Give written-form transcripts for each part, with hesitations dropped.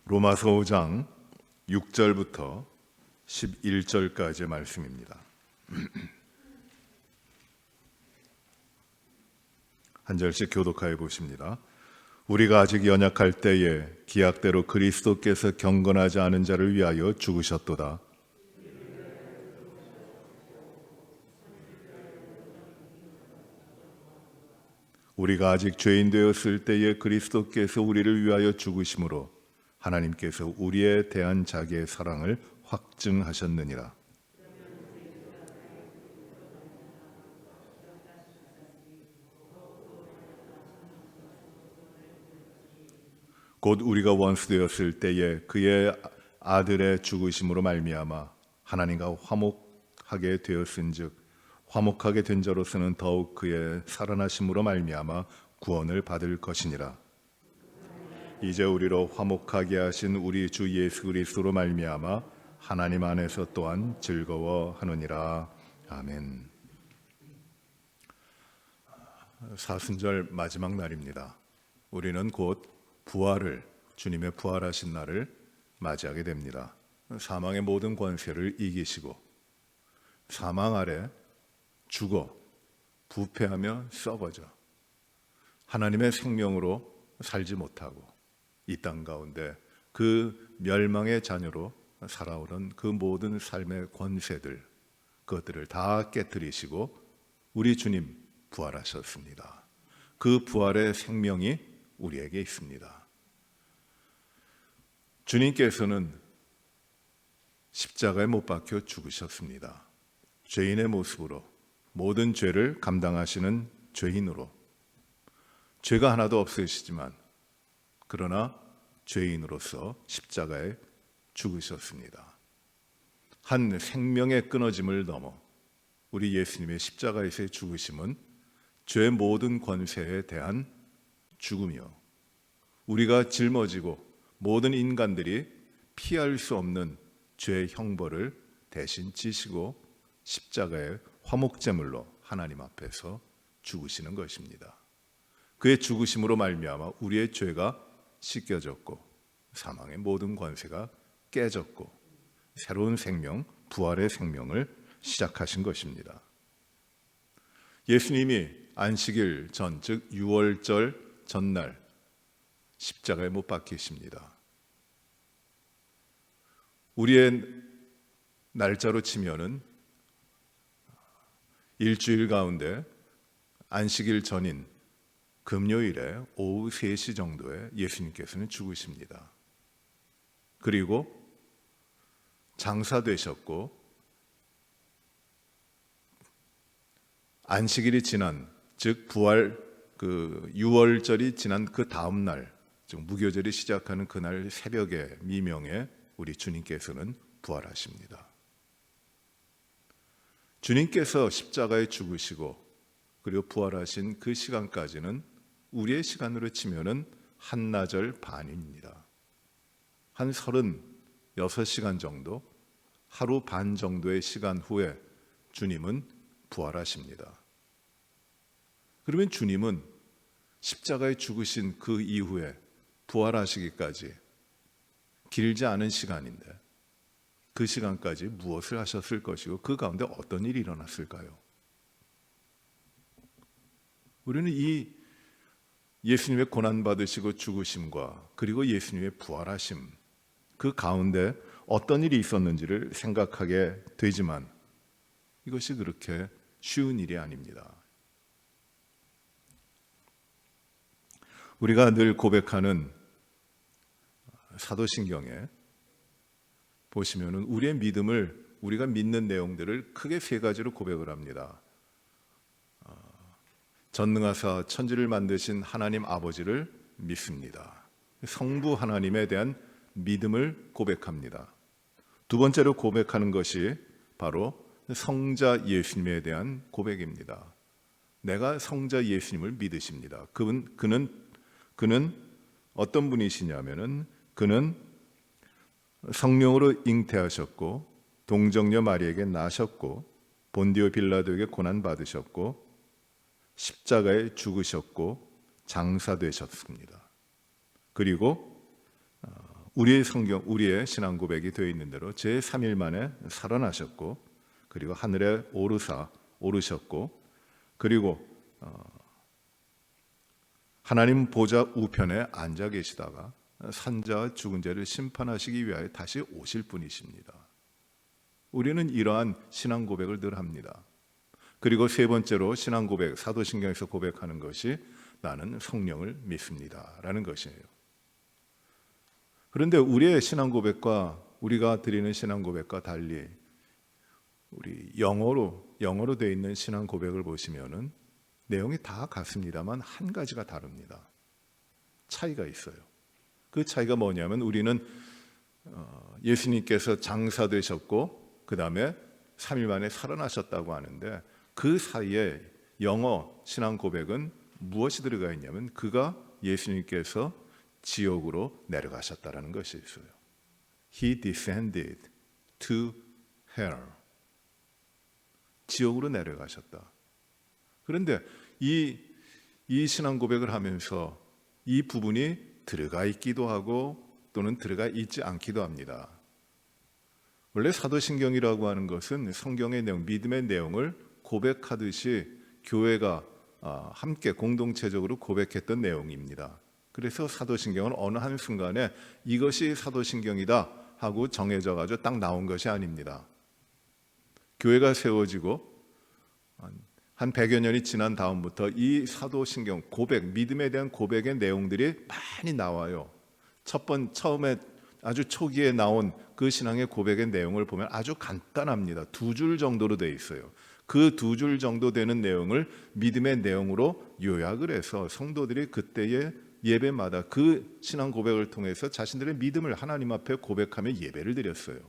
로마서 5장 6절부터 11절까지의 말씀입니다. 한 절씩 교독하여 보십니다. 우리가 아직 연약할 때에 기약대로 그리스도께서 경건하지 않은 자를 위하여 죽으셨도다. 우리가 아직 죄인 되었을 때에 그리스도께서 우리를 위하여 죽으심으로 하나님께서 우리에 대한 자기의 사랑을 확증하셨느니라. 곧 우리가 원수 되었을 때에 그의 아들의 죽으심으로 말미암아 하나님과 화목하게 되었은즉 화목하게 된 자로서는 더욱 그의 살아나심으로 말미암아 구원을 받을 것이니라. 이제 우리로 화목하게 하신 우리 주 예수 그리스도로 말미암아 하나님 안에서 또한 즐거워하느니라. 아멘. 사순절 마지막 날입니다. 우리는 곧 부활을, 주님의 부활하신 날을 맞이하게 됩니다. 사망의 모든 권세를 이기시고 사망 아래 죽어 부패하며 썩어져 하나님의 생명으로 살지 못하고 이 땅 가운데 그 멸망의 자녀로 살아오는 그 모든 삶의 권세들, 그것들을 다 깨뜨리시고 우리 주님 부활하셨습니다. 그 부활의 생명이 우리에게 있습니다. 주님께서는 십자가에 못 박혀 죽으셨습니다. 죄인의 모습으로 모든 죄를 감당하시는 죄인으로, 죄가 하나도 없으시지만 그러나 죄인으로서 십자가에 죽으셨습니다. 한 생명의 끊어짐을 넘어 우리 예수님의 십자가에서의 죽으심은 죄의 모든 권세에 대한 죽음이요, 우리가 짊어지고 모든 인간들이 피할 수 없는 죄의 형벌을 대신 지시고 십자가의 화목제물로 하나님 앞에서 죽으시는 것입니다. 그의 죽으심으로 말미암아 우리의 죄가 씻겨졌고 사망의 모든 권세가 깨졌고 새로운 생명, 부활의 생명을 시작하신 것입니다. 예수님이 안식일 전, 즉 유월절 전날 십자가에 못 박히십니다. 우리의 날짜로 치면은 일주일 가운데 안식일 전인 금요일에 오후 3시 정도에 예수님께서는 죽으십니다. 그리고 장사되셨고 안식일이 지난, 즉 부활 유월절이 지난 그 다음 날, 즉 무교절이 시작하는 그날 새벽에 미명에 우리 주님께서는 부활하십니다. 주님께서 십자가에 죽으시고 그리고 부활하신 그 시간까지는 우리의 시간으로 치면은 한나절 반입니다. 한 36시간 정도, 하루 반 정도의 시간 후에 주님은 부활하십니다. 그러면 주님은 십자가에 죽으신 그 이후에 부활하시기까지 길지 않은 시간인데 그 시간까지 무엇을 하셨을 것이고 그 가운데 어떤 일이 일어났을까요? 우리는 이 예수님의 고난받으시고 죽으심과 그리고 예수님의 부활하심, 그 가운데 어떤 일이 있었는지를 생각하게 되지만 이것이 그렇게 쉬운 일이 아닙니다. 우리가 늘 고백하는 사도신경에 보시면은 우리의 믿음을, 우리가 믿는 내용들을 크게 3가지로 고백을 합니다. 전능하사 천지를 만드신 하나님 아버지를 믿습니다. 성부 하나님에 대한 믿음을 고백합니다. 두 번째로 고백하는 것이 바로 성자 예수님에 대한 고백입니다. 내가 성자 예수님을 믿으십니다. 그는 어떤 분이시냐면은 그는 성령으로 잉태하셨고 동정녀 마리에게 나셨고 본디오 빌라도에게 고난 받으셨고 십자가에 죽으셨고 장사되셨습니다. 그리고 우리의 성경, 우리의 신앙 고백이 되어 있는 대로 제3일 만에 살아나셨고, 그리고 하늘에 오르셨고, 그리고 하나님 보좌 우편에 앉아 계시다가 산자와 죽은 자를 심판하시기 위하여 다시 오실 분이십니다. 우리는 이러한 신앙 고백을 늘 합니다. 그리고 세 번째로 신앙 고백, 사도신경에서 고백하는 것이 나는 성령을 믿습니다 라는 것이에요. 그런데 우리의 신앙 고백과 우리가 드리는 신앙 고백과 달리 우리 영어로 되어 있는 신앙 고백을 보시면은 내용이 다 같습니다만 한 가지가 다릅니다. 차이가 있어요. 그 차이가 뭐냐면 우리는 예수님께서 장사되셨고 그 다음에 3일 만에 살아나셨다고 하는데 그 사이에 영어 신앙 고백은 무엇이 들어가 있냐면 그가 예수님께서 지옥으로 내려가셨다라는 것이 있어요. He descended to hell. 지옥으로 내려가셨다. 그런데 이 신앙 고백을 하면서 이 부분이 들어가 있기도 하고 또는 들어가 있지 않기도 합니다. 원래 사도신경이라고 하는 것은 성경의 내용, 믿음의 내용을 고백하듯이 교회가 함께 공동체적으로 고백했던 내용입니다. 그래서 사도신경은 어느 한순간에 이것이 사도신경이다 하고 정해져 가지고 딱 나온 것이 아닙니다. 교회가 세워지고 한 100여 년이 지난 다음부터 이 사도신경 고백, 믿음에 대한 고백의 내용들이 많이 나와요. 처음에 아주 초기에 나온 그 신앙의 고백의 내용을 보면 아주 간단합니다. 2줄 정도로 되어 있어요. 그 2줄 정도 되는 내용을 믿음의 내용으로 요약을 해서 성도들이 그때의 예배마다 그 신앙 고백을 통해서 자신들의 믿음을 하나님 앞에 고백하며 예배를 드렸어요.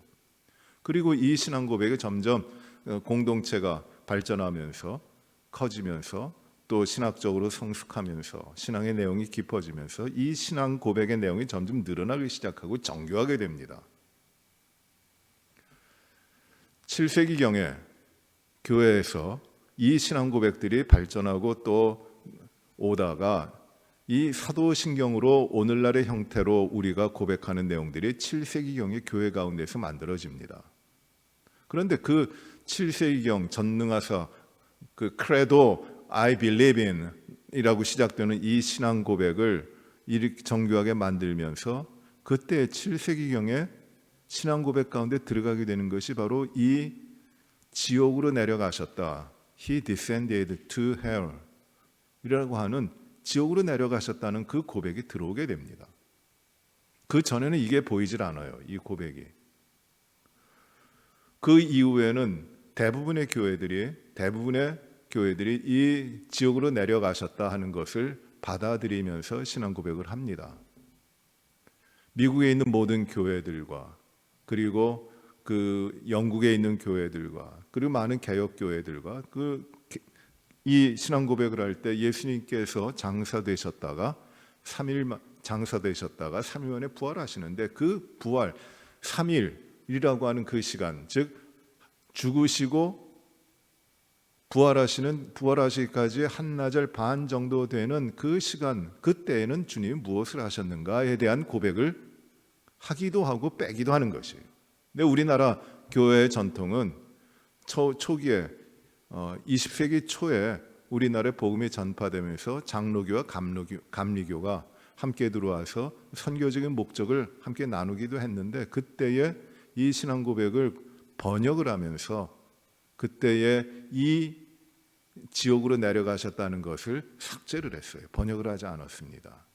그리고 이 신앙 고백이 점점 공동체가 발전하면서 커지면서 또 신학적으로 성숙하면서 신앙의 내용이 깊어지면서 이 신앙 고백의 내용이 점점 늘어나기 시작하고 정교하게 됩니다. 7세기경에 교회에서 이 신앙 고백들이 발전하고 또 오다가 이 사도신경으로 오늘날의 형태로 우리가 고백하는 내용들이 7세기경의 교회 가운데서 만들어집니다. 그런데 그 7세기경 전능하사 그 credo I believe in 이라고 시작되는 이 신앙 고백을 이렇게 정교하게 만들면서 그때 7세기경의 신앙 고백 가운데 들어가게 되는 것이 바로 이 지옥으로 내려가셨다. He descended to hell 이라고 하는 지옥으로 내려가셨다는 그 고백이 들어오게 됩니다. 그 전에는 이게 보이질 않아요. 이 고백이. 그 이후에는 대부분의 교회들이 이 지옥으로 내려가셨다 하는 것을 받아들이면서 신앙 고백을 합니다. 미국에 있는 모든 교회들과 그리고 그 영국에 있는 교회들과 그리고 많은 개혁 교회들과 이 신앙 고백을 할 때 예수님께서 장사되셨다가 3일 만에 부활하시는데 그 부활 3일이라고 하는 그 시간, 즉 죽으시고 부활하시기까지 한나절 반 정도 되는 그 시간, 그때에는 주님이 무엇을 하셨는가에 대한 고백을 하기도 하고 빼기도 하는 것이에요. 근데 우리나라 교회의 전통은 초기에 20세기 초에 우리나라에 복음이 전파되면서 장로교와 감리교가 함께 들어와서 선교적인 목적을 함께 나누기도 했는데 그때에 이 신앙 고백을 번역을 하면서 그때에 이 지옥으로 내려가셨다는 것을 삭제를 했어요. 번역을 하지 않았습니다.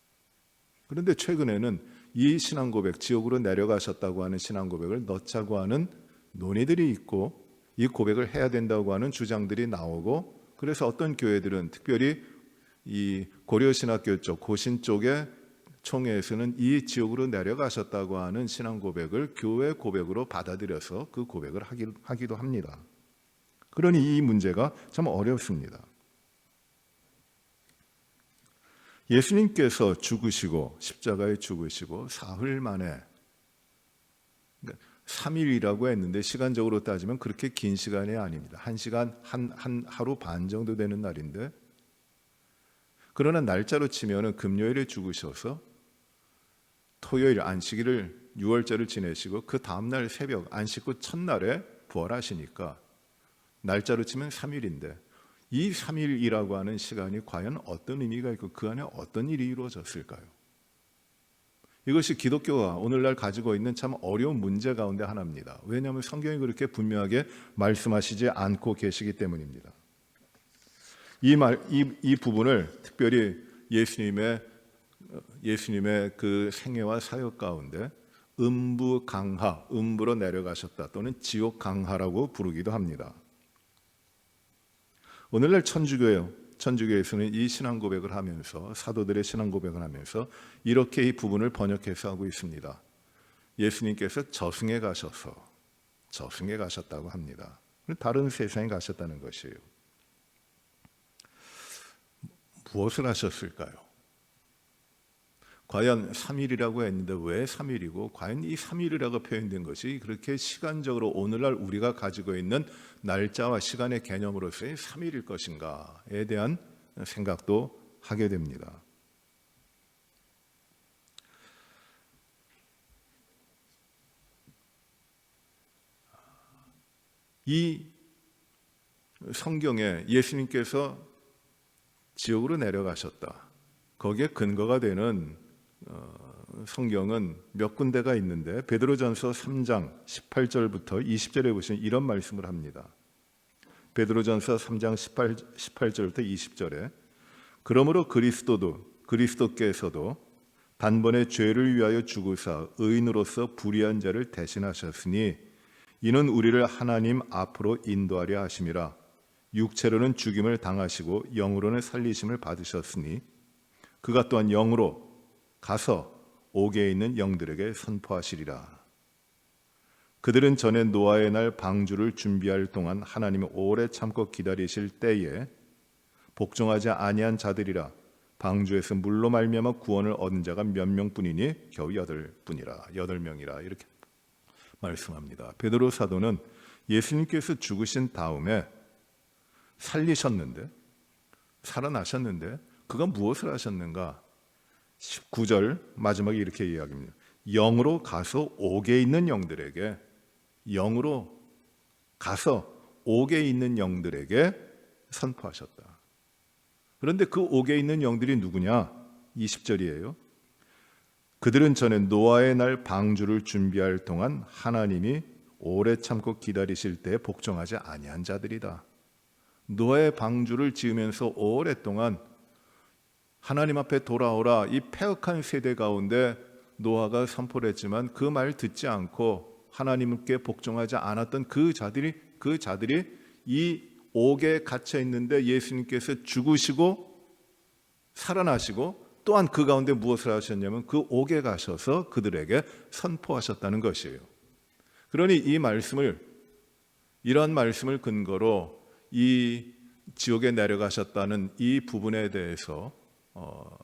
그런데 최근에는 이 신앙 고백, 지옥으로 내려가셨다고 하는 신앙 고백을 넣자고 하는 논의들이 있고 이 고백을 해야 된다고 하는 주장들이 나오고 그래서 어떤 교회들은 특별히 이 고려신학교 쪽, 고신 쪽의 총회에서는 이 지옥으로 내려가셨다고 하는 신앙 고백을 교회 고백으로 받아들여서 그 고백을 하기도 합니다. 그러니 이 문제가 참 어렵습니다. 예수님께서 죽으시고 십자가에 죽으시고 사흘 만에 3일이라고 했는데 시간적으로 따지면 그렇게 긴 시간이 아닙니다. 1시간, 하루 반 정도 되는 날인데 그러나 날짜로 치면 금요일에 죽으셔서 토요일 안식일을 6월절을 지내시고 그 다음날 새벽 안식 후 첫날에 부활하시니까 날짜로 치면 3일인데 이 3일이라고 하는 시간이 과연 어떤 의미가 있고 그 안에 어떤 일이 이루어졌을까요? 이것이 기독교가 오늘날 가지고 있는 참 어려운 문제 가운데 하나입니다. 왜냐하면 성경이 그렇게 분명하게 말씀하시지 않고 계시기 때문입니다. 이 부분을 특별히 예수님의 그 생애와 사역 가운데 음부 강하, 음부로 내려가셨다 또는 지옥 강하라고 부르기도 합니다. 오늘날 천주교에서는 이 신앙 고백을 하면서 사도들의 신앙 고백을 하면서 이렇게 이 부분을 번역해서 하고 있습니다. 예수님께서 저승에 가셨다고 합니다. 다른 세상에 가셨다는 것이에요. 무엇을 하셨을까요? 과연 3일이라고 했는데 왜 3일이고 과연 이 3일이라고 표현된 것이 그렇게 시간적으로 오늘날 우리가 가지고 있는 날짜와 시간의 개념으로서의 3일일 것인가에 대한 생각도 하게 됩니다. 이 성경에 예수님께서 지옥으로 내려가셨다. 거기에 근거가 되는 성경은 몇 군데가 있는데 베드로전서 3장 18절부터 20절에 보시면 이런 말씀을 합니다. 베드로전서 3장 18절부터 20절에 그러므로 그리스도께서도 단번에 죄를 위하여 죽으사 의인으로서 불의한 자를 대신하셨으니 이는 우리를 하나님 앞으로 인도하려 하심이라. 육체로는 죽임을 당하시고 영으로는 살리심을 받으셨으니 그가 또한 영으로 가서 옥에 있는 영들에게 선포하시리라. 그들은 전에 노아의 날 방주를 준비할 동안 하나님이 오래 참고 기다리실 때에 복종하지 아니한 자들이라. 방주에서 물로 말미암아 구원을 얻은 자가 몇 명뿐이니 겨우 8명이라 이렇게 말씀합니다. 베드로 사도는 예수님께서 죽으신 다음에 살아나셨는데 그가 무엇을 하셨는가? 19절 마지막에 이렇게 이야기합니다. 영으로 가서 옥에 있는 영들에게 선포하셨다. 그런데 그 옥에 있는 영들이 누구냐? 20절이에요. 그들은 전에 노아의 날 방주를 준비할 동안 하나님이 오래 참고 기다리실 때에 복종하지 아니한 자들이다. 노아의 방주를 지으면서 오랫동안 하나님 앞에 돌아오라 이 패역한 세대 가운데 노아가 선포를 했지만 그 말 듣지 않고 하나님께 복종하지 않았던 그 자들이 이 옥에 갇혀 있는데 예수님께서 죽으시고 살아나시고 또한 그 가운데 무엇을 하셨냐면 그 옥에 가셔서 그들에게 선포하셨다는 것이에요. 그러니 이러한 말씀을 근거로 이 지옥에 내려가셨다는 이 부분에 대해서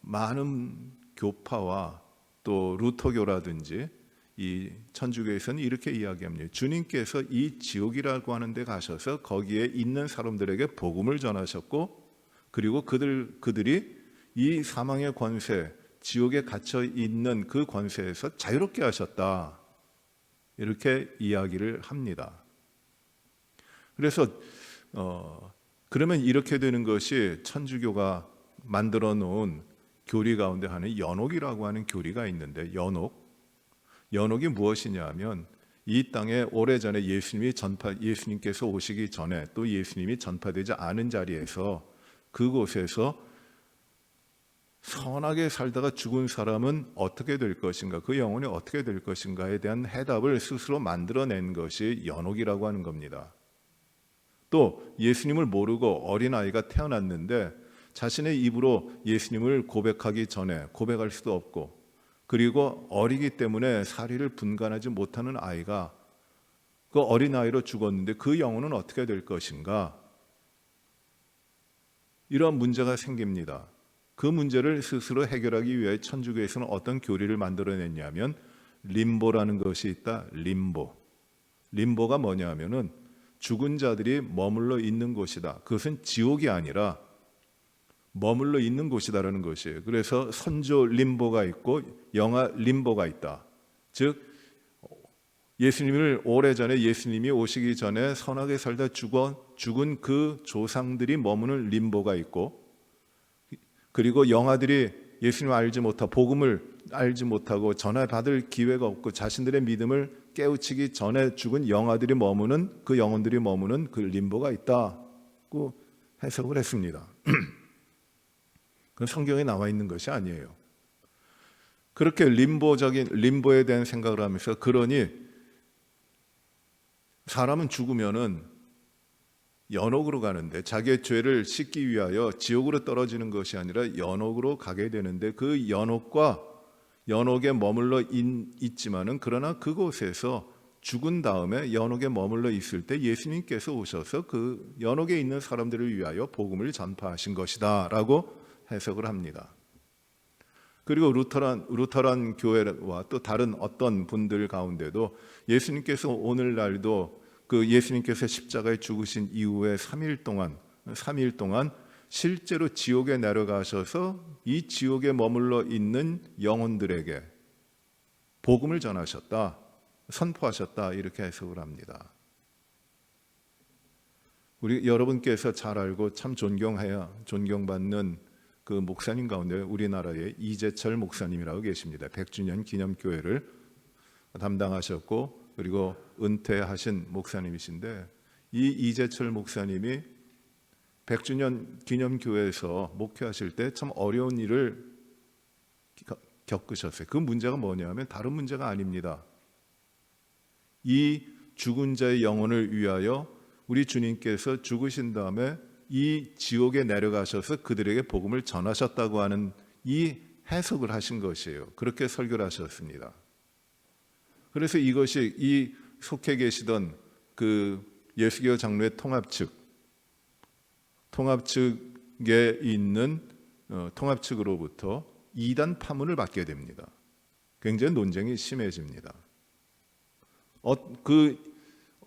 많은 교파와 또 루터교라든지 이 천주교에서는 이렇게 이야기합니다. 주님께서 이 지옥이라고 하는 데 가셔서 거기에 있는 사람들에게 복음을 전하셨고 그리고 그들이 이 사망의 권세, 지옥에 갇혀 있는 그 권세에서 자유롭게 하셨다. 이렇게 이야기를 합니다. 그래서 그러면 이렇게 되는 것이 천주교가 만들어 놓은 교리 가운데 하는 연옥이라고 하는 교리가 있는데 연옥이 무엇이냐 하면 이 땅에 오래전에 예수님께서 오시기 전에 또 예수님이 전파되지 않은 자리에서 그곳에서 선하게 살다가 죽은 사람은 어떻게 될 것인가, 그 영혼이 어떻게 될 것인가에 대한 해답을 스스로 만들어낸 것이 연옥이라고 하는 겁니다. 또 예수님을 모르고 어린아이가 태어났는데 자신의 입으로 예수님을 고백하기 전에 고백할 수도 없고 그리고 어리기 때문에 사리를 분간하지 못하는 아이가 그 어린아이로 죽었는데 그 영혼은 어떻게 될 것인가? 이러한 문제가 생깁니다. 그 문제를 스스로 해결하기 위해 천주교에서는 어떤 교리를 만들어냈냐면 림보라는 것이 있다. 림보가 뭐냐 하면은 죽은 자들이 머물러 있는 곳이다. 그것은 지옥이 아니라 머물러 있는 곳이다라는 것이에요. 그래서 선조 림보가 있고 영아 림보가 있다. 즉 예수님을 오래전에 예수님이 오시기 전에 선하게 살다 죽은 그 조상들이 머무는 림보가 있고, 그리고 영아들이 예수님을 알지 못하고 복음을 알지 못하고 전해받을 기회가 없고 자신들의 믿음을 깨우치기 전에 죽은 영아들이 머무는, 그 영혼들이 머무는 그 림보가 있다고 해석을 했습니다. 그건 성경에 나와 있는 것이 아니에요. 그렇게 림보에 대한 생각을 하면서, 그러니 사람은 죽으면은 연옥으로 가는데, 자기의 죄를 씻기 위하여 지옥으로 떨어지는 것이 아니라 연옥으로 가게 되는데, 그 연옥에 머물러 있지만은, 그러나 그곳에서 죽은 다음에 연옥에 머물러 있을 때 예수님께서 오셔서 그 연옥에 있는 사람들을 위하여 복음을 전파하신 것이다 라고 해석을 합니다. 그리고 루터란 교회와 또 다른 어떤 분들 가운데도 예수님께서 오늘날도 그 예수님께서 십자가에 죽으신 이후에 3일 동안 실제로 지옥에 내려가셔서 이 지옥에 머물러 있는 영혼들에게 복음을 전하셨다, 선포하셨다, 이렇게 해석을 합니다. 우리 여러분께서 잘 알고 참 존경받는 그 목사님 가운데 우리나라에 이재철 목사님이라고 계십니다. 100주년 기념교회를 담당하셨고 그리고 은퇴하신 목사님이신데, 이 이재철 목사님이 100주년 기념교회에서 목회하실 때 참 어려운 일을 겪으셨어요. 그 문제가 뭐냐면 다른 문제가 아닙니다. 이 죽은 자의 영혼을 위하여 우리 주님께서 죽으신 다음에 이 지옥에 내려가셔서 그들에게 복음을 전하셨다고 하는 이 해석을 하신 것이에요. 그렇게 설교를 하셨습니다. 그래서 이것이 이 속해 계시던 그 예수교 장로의 통합측에 있는 통합측으로부터 이단 파문을 받게 됩니다. 굉장히 논쟁이 심해집니다.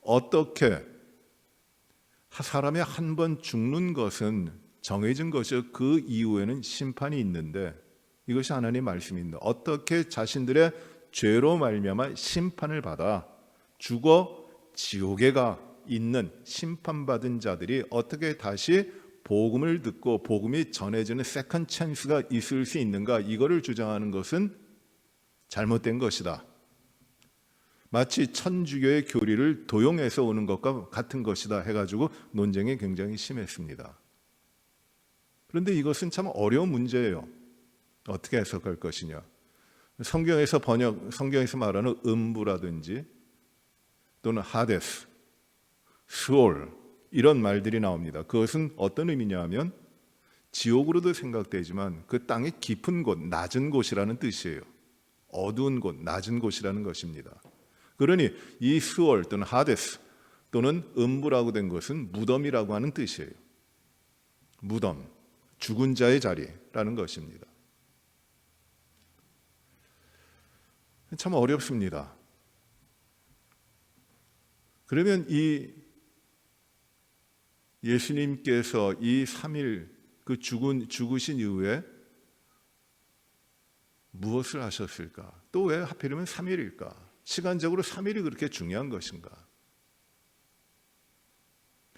어떻게 사람이 한 번 죽는 것은 정해진 것이요, 그 이후에는 심판이 있는데, 이것이 하나님의 말씀입니다. 어떻게 자신들의 죄로 말미암아 심판을 받아 죽어 지옥에 가 있는 심판받은 자들이 어떻게 다시 복음을 듣고 복음이 전해지는 세컨 찬스가 있을 수 있는가, 이거를 주장하는 것은 잘못된 것이다. 마치 천주교의 교리를 도용해서 오는 것과 같은 것이다 해가지고 논쟁이 굉장히 심했습니다. 그런데 이것은 참 어려운 문제예요. 어떻게 해석할 것이냐. 성경에서 말하는 음부라든지 또는 하데스, 스올, 이런 말들이 나옵니다. 그것은 어떤 의미냐 하면 지옥으로도 생각되지만 그 땅의 깊은 곳, 낮은 곳이라는 뜻이에요. 어두운 곳, 낮은 곳이라는 것입니다. 그러니 이 스월 또는 하데스 또는 음부라고 된 것은 무덤이라고 하는 뜻이에요. 무덤, 죽은 자의 자리라는 것입니다. 참 어렵습니다. 그러면 이 예수님께서 이 3일 그 죽으신 이후에 무엇을 하셨을까? 또 왜 하필이면 3일일까? 시간적으로 3일이 그렇게 중요한 것인가?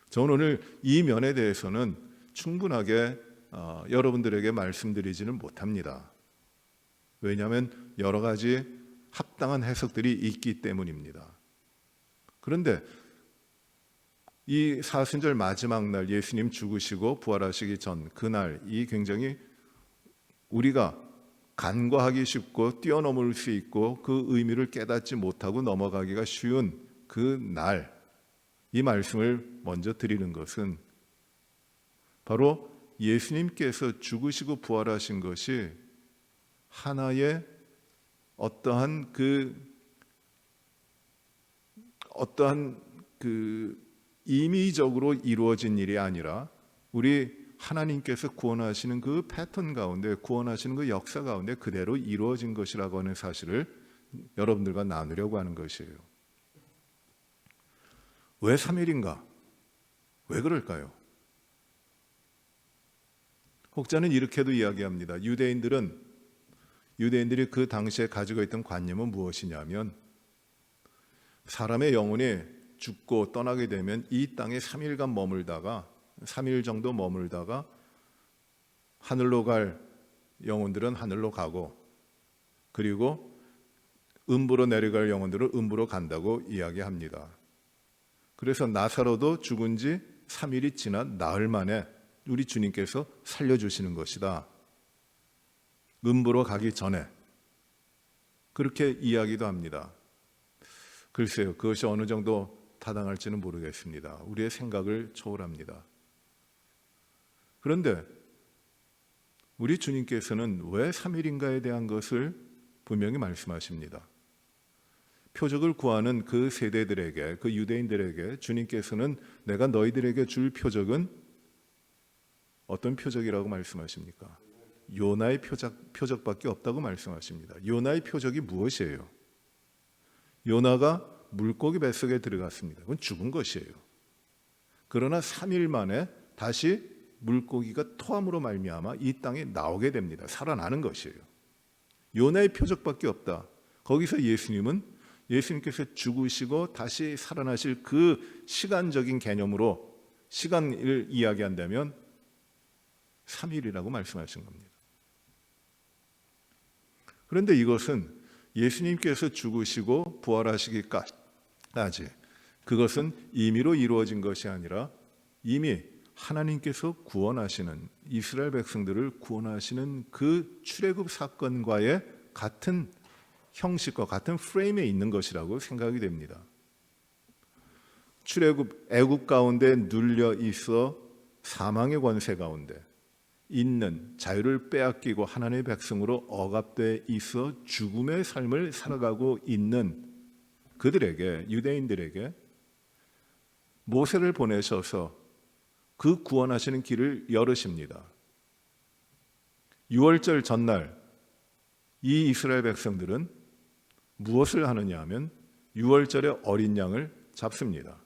저는 오늘 이 면에 대해서는 충분하게 여러분들에게 말씀드리지는 못합니다. 왜냐하면 여러 가지 합당한 해석들이 있기 때문입니다. 그런데 이 사순절 마지막 날 예수님 죽으시고 부활하시기 전 그날, 이 굉장히 우리가 간과하기 쉽고 뛰어넘을 수 있고 그 의미를 깨닫지 못하고 넘어가기가 쉬운 그 날, 이 말씀을 먼저 드리는 것은 바로 예수님께서 죽으시고 부활하신 것이 하나의 어떠한 임의적으로 이루어진 일이 아니라 우리 하나님께서 구원하시는 그 패턴 가운데, 구원하시는 그 역사 가운데 그대로 이루어진 것이라고 하는 사실을 여러분들과 나누려고 하는 것이에요. 왜 3일인가? 왜 그럴까요? 혹자는 이렇게도 이야기합니다. 유대인들이 그 당시에 가지고 있던 관념은 무엇이냐면 사람의 영혼이 죽고 떠나게 되면 이 땅에 3일간 머물다가 3일 정도 머물다가 하늘로 갈 영혼들은 하늘로 가고 그리고 음부로 내려갈 영혼들은 음부로 간다고 이야기합니다. 그래서 나사로도 죽은 지 3일이 지난 나흘 만에 우리 주님께서 살려주시는 것이다. 음부로 가기 전에 그렇게 이야기도 합니다. 글쎄요, 그것이 어느 정도 타당할지는 모르겠습니다. 우리의 생각을 초월합니다. 그런데 우리 주님께서는 왜 3일인가에 대한 것을 분명히 말씀하십니다. 표적을 구하는 그 세대들에게, 그 유대인들에게 주님께서는 내가 너희들에게 줄 표적은 어떤 표적이라고 말씀하십니까? 요나의 표적밖에 없다고 말씀하십니다. 요나의 표적이 무엇이에요? 요나가 물고기 뱃속에 들어갔습니다. 그건 죽은 것이에요. 그러나 3일 만에 다시 물고기가 토함으로 말미암아 이 땅에 나오게 됩니다. 살아나는 것이에요. 요나의 표적밖에 없다. 거기서 예수님께서 죽으시고 다시 살아나실 그 시간적인 개념으로 시간을 이야기한다면 3일이라고 말씀하신 겁니다. 그런데 이것은 예수님께서 죽으시고 부활하시기까지 그것은 임의로 이루어진 것이 아니라 이미 하나님께서 구원하시는 이스라엘 백성들을 구원하시는 그 출애굽 사건과의 같은 형식과 같은 프레임에 있는 것이라고 생각이 됩니다. 애굽 가운데 눌려 있어 사망의 권세 가운데 있는 자유를 빼앗기고 하나님의 백성으로 억압돼 있어 죽음의 삶을 살아가고 있는 그들에게, 유대인들에게 모세를 보내셔서 그 구원하시는 길을 열으십니다. 6월절 전날 이 이스라엘 백성들은 무엇을 하느냐 하면 6월절에 어린 양을 잡습니다.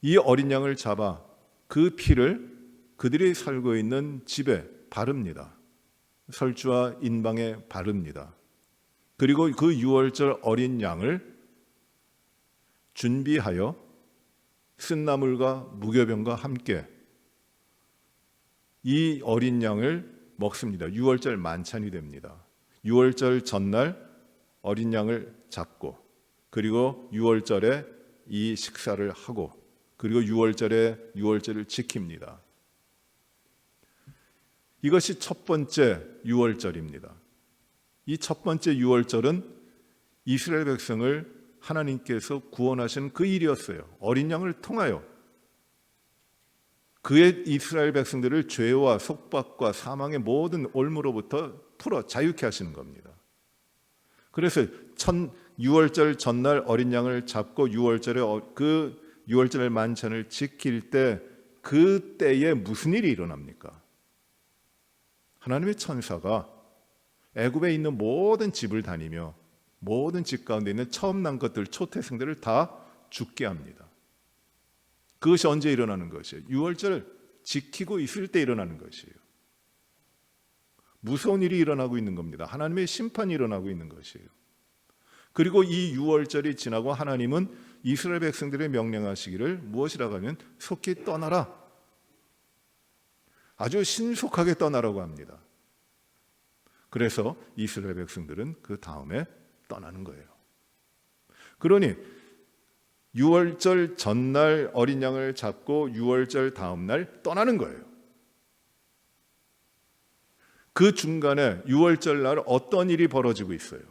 이 어린 양을 잡아 그 피를 그들이 살고 있는 집에 바릅니다. 설주와 인방에 바릅니다. 그리고 그 6월절 어린 양을 준비하여 쓴나물과 무교병과 함께 이 어린 양을 먹습니다. 6월절 만찬이 됩니다. 6월절 전날 어린 양을 잡고 그리고 6월절에 이 식사를 하고 그리고 6월절에 6월절을 지킵니다. 이것이 첫 번째 6월절입니다. 이 첫 번째 6월절은 이스라엘 백성을 하나님께서 구원하신 그 일이었어요. 어린 양을 통하여 그의 이스라엘 백성들을 죄와 속박과 사망의 모든 올무로부터 풀어 자유케 하시는 겁니다. 그래서 6월절 전날 어린 양을 잡고 6월절에 그 6월절 만찬을 지킬 때 그때에 무슨 일이 일어납니까? 하나님의 천사가 애굽에 있는 모든 집을 다니며 모든 집 가운데 있는 처음 난 것들, 초태생들을 다 죽게 합니다. 그것이 언제 일어나는 것이에요? 6월절 지키고 있을 때 일어나는 것이에요. 무서운 일이 일어나고 있는 겁니다. 하나님의 심판이 일어나고 있는 것이에요. 그리고 이 6월절이 지나고 하나님은 이스라엘 백성들의 명령하시기를 무엇이라고 하면 속히 떠나라. 아주 신속하게 떠나라고 합니다. 그래서 이스라엘 백성들은 그 다음에 떠나는 거예요. 그러니 6월절 전날 어린 양을 잡고 6월절 다음 날 떠나는 거예요. 그 중간에 6월절 날 어떤 일이 벌어지고 있어요?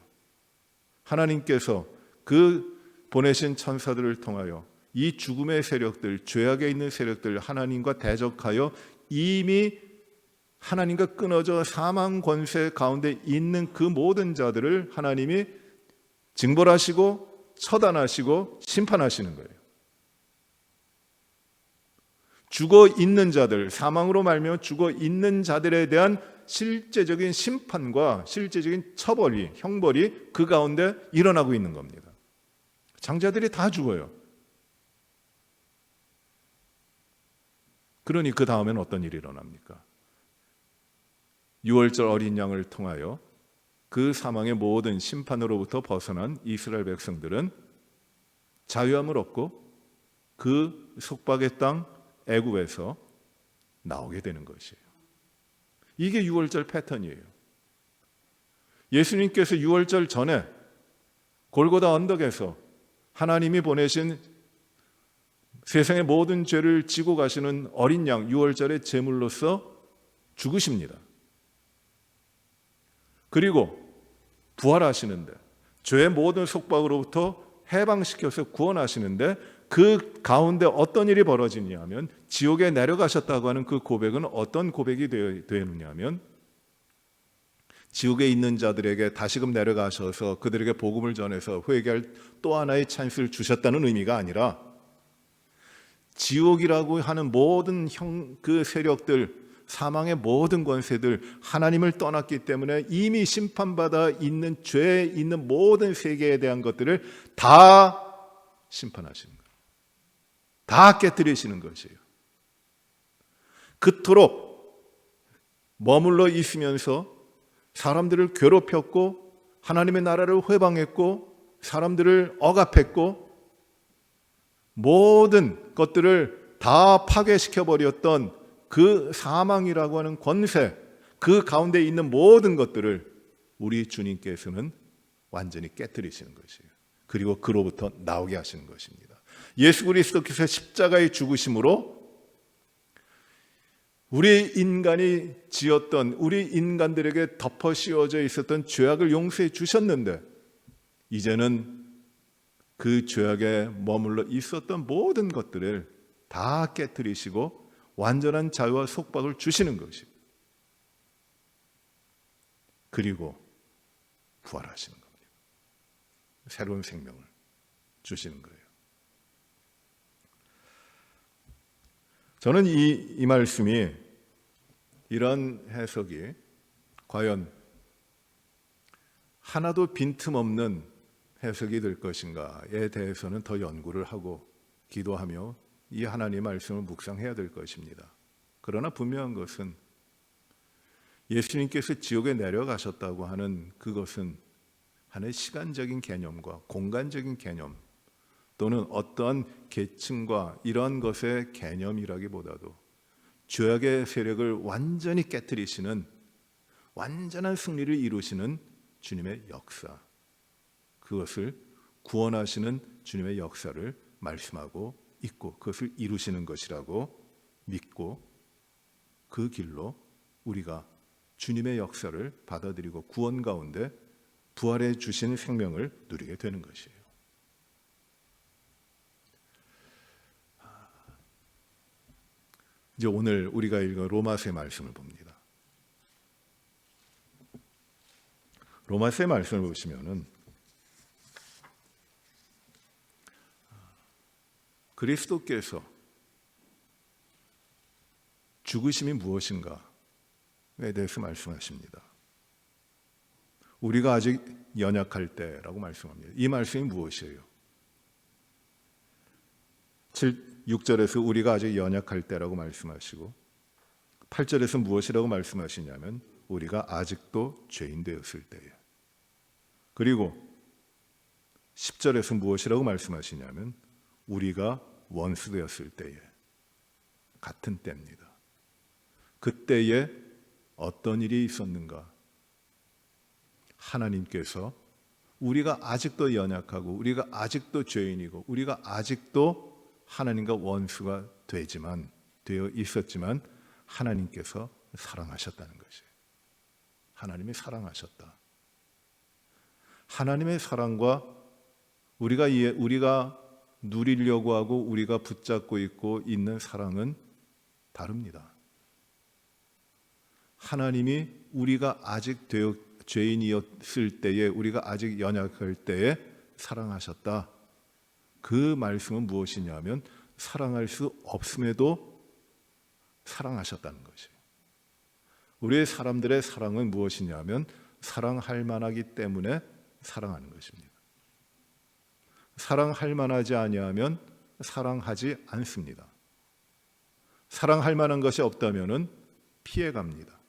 하나님께서 그 보내신 천사들을 통하여 이 죽음의 세력들, 죄악에 있는 세력들 하나님과 대적하여 이미 하나님과 끊어져 사망 권세 가운데 있는 그 모든 자들을 하나님이 징벌하시고 처단하시고 심판하시는 거예요. 죽어 있는 자들, 사망으로 말미암아 죽어 있는 자들에 대한 실제적인 심판과 실제적인 처벌이, 형벌이 그 가운데 일어나고 있는 겁니다. 장자들이 다 죽어요. 그러니 그 다음엔 어떤 일이 일어납니까? 유월절 어린 양을 통하여 그 사망의 모든 심판으로부터 벗어난 이스라엘 백성들은 자유함을 얻고 그 속박의 땅 애굽에서 나오게 되는 것이에요. 이게 유월절 패턴이에요. 예수님께서 유월절 전에 골고다 언덕에서 하나님이 보내신 세상의 모든 죄를 지고 가시는 어린 양 유월절의 제물로서 죽으십니다. 그리고 부활하시는데 죄의 모든 속박으로부터 해방시켜서 구원하시는데 그 가운데 어떤 일이 벌어지냐면 지옥에 내려가셨다고 하는 그 고백은 어떤 고백이 되느냐면 지옥에 있는 자들에게 다시금 내려가셔서 그들에게 복음을 전해서 회개할 또 하나의 찬스를 주셨다는 의미가 아니라 지옥이라고 하는 모든 그 세력들, 사망의 모든 권세들 하나님을 떠났기 때문에 이미 심판받아 있는 죄에 있는 모든 세계에 대한 것들을 다 심판하시는 거예요. 다 깨뜨리시는 것이에요. 그토록 머물러 있으면서 사람들을 괴롭혔고 하나님의 나라를 회방했고 사람들을 억압했고 모든 것들을 다 파괴시켜버렸던 그 사망이라고 하는 권세, 그 가운데 있는 모든 것들을 우리 주님께서는 완전히 깨뜨리시는 것이에요. 그리고 그로부터 나오게 하시는 것입니다. 예수 그리스도께서 십자가의 죽으심으로 우리 인간이 지었던, 우리 인간들에게 덮어 씌워져 있었던 죄악을 용서해 주셨는데 이제는 그 죄악에 머물러 있었던 모든 것들을 다 깨뜨리시고 완전한 자유와 속박을 주시는 것입니다. 그리고 부활하시는 겁니다. 새로운 생명을 주시는 거예요. 저는 이 말씀이 이런 해석이 과연 하나도 빈틈없는 해석이 될 것인가에 대해서는 더 연구를 하고 기도하며 이 하나님의 말씀을 묵상해야 될 것입니다. 그러나 분명한 것은 예수님께서 지옥에 내려가셨다고 하는 그것은 하나의 시간적인 개념과 공간적인 개념 또는 어떤 계층과 이런 것의 개념이라기보다도 죄악의 세력을 완전히 깨뜨리시는 완전한 승리를 이루시는 주님의 역사, 그것을 구원하시는 주님의 역사를 말씀하고 있고 그것을 이루시는 것이라고 믿고 그 길로 우리가 주님의 역사를 받아들이고 구원 가운데 부활해 주신 생명을 누리게 되는 것이에요. 이제 오늘 우리가 읽은 로마서의 말씀을 봅니다. 로마서의 말씀을 보시면은 그리스도께서 죽으심이 무엇인가에 대해서 말씀하십니다. 우리가 아직 연약할 때라고 말씀합니다. 이 말씀이 무엇이에요? 6절에서 우리가 아직 연약할 때라고 말씀하시고 8절에서 무엇이라고 말씀하시냐면 우리가 아직도 죄인 되었을 때에, 그리고 10절에서 무엇이라고 말씀하시냐면 우리가 원수 되었을 때에, 같은 때입니다. 그때에 어떤 일이 있었는가? 하나님께서 우리가 아직도 연약하고 우리가 아직도 죄인이고 우리가 아직도 하나님과 원수가 되어 있었지만 하나님께서 사랑하셨다는 것이에요. 하나님이 사랑하셨다. 하나님의 사랑과 우리가 누리려고 하고 우리가 붙잡고 있는 사랑은 다릅니다. 하나님이 우리가 아직 죄인이었을 때에, 우리가 아직 연약할 때에 사랑하셨다. 그 말씀은 무엇이냐면 사랑할 수 없음에도 사랑하셨다는 것이에요. 우리 사람들의 사랑은 무엇이냐면 사랑할 만하기 때문에 사랑하는 것입니다. 사랑할 만하지 아니하면 사랑하지 않습니다. 사랑할 만한 것이 없다면은 피해갑니다.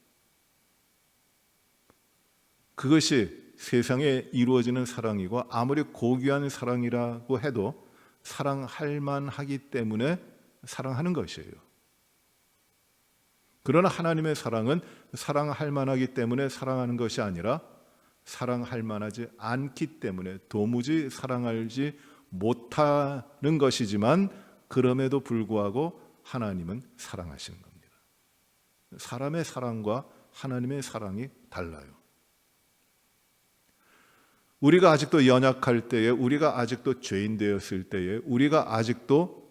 그것이 세상에 이루어지는 사랑이고 아무리 고귀한 사랑이라고 해도 사랑할 만하기 때문에 사랑하는 것이에요. 그러나 하나님의 사랑은 사랑할 만하기 때문에 사랑하는 것이 아니라 사랑할 만하지 않기 때문에 도무지 사랑하지 못하는 것이지만 그럼에도 불구하고 하나님은 사랑하시는 겁니다. 사람의 사랑과 하나님의 사랑이 달라요. 우리가 아직도 연약할 때에, 우리가 아직도 죄인 되었을 때에, 우리가 아직도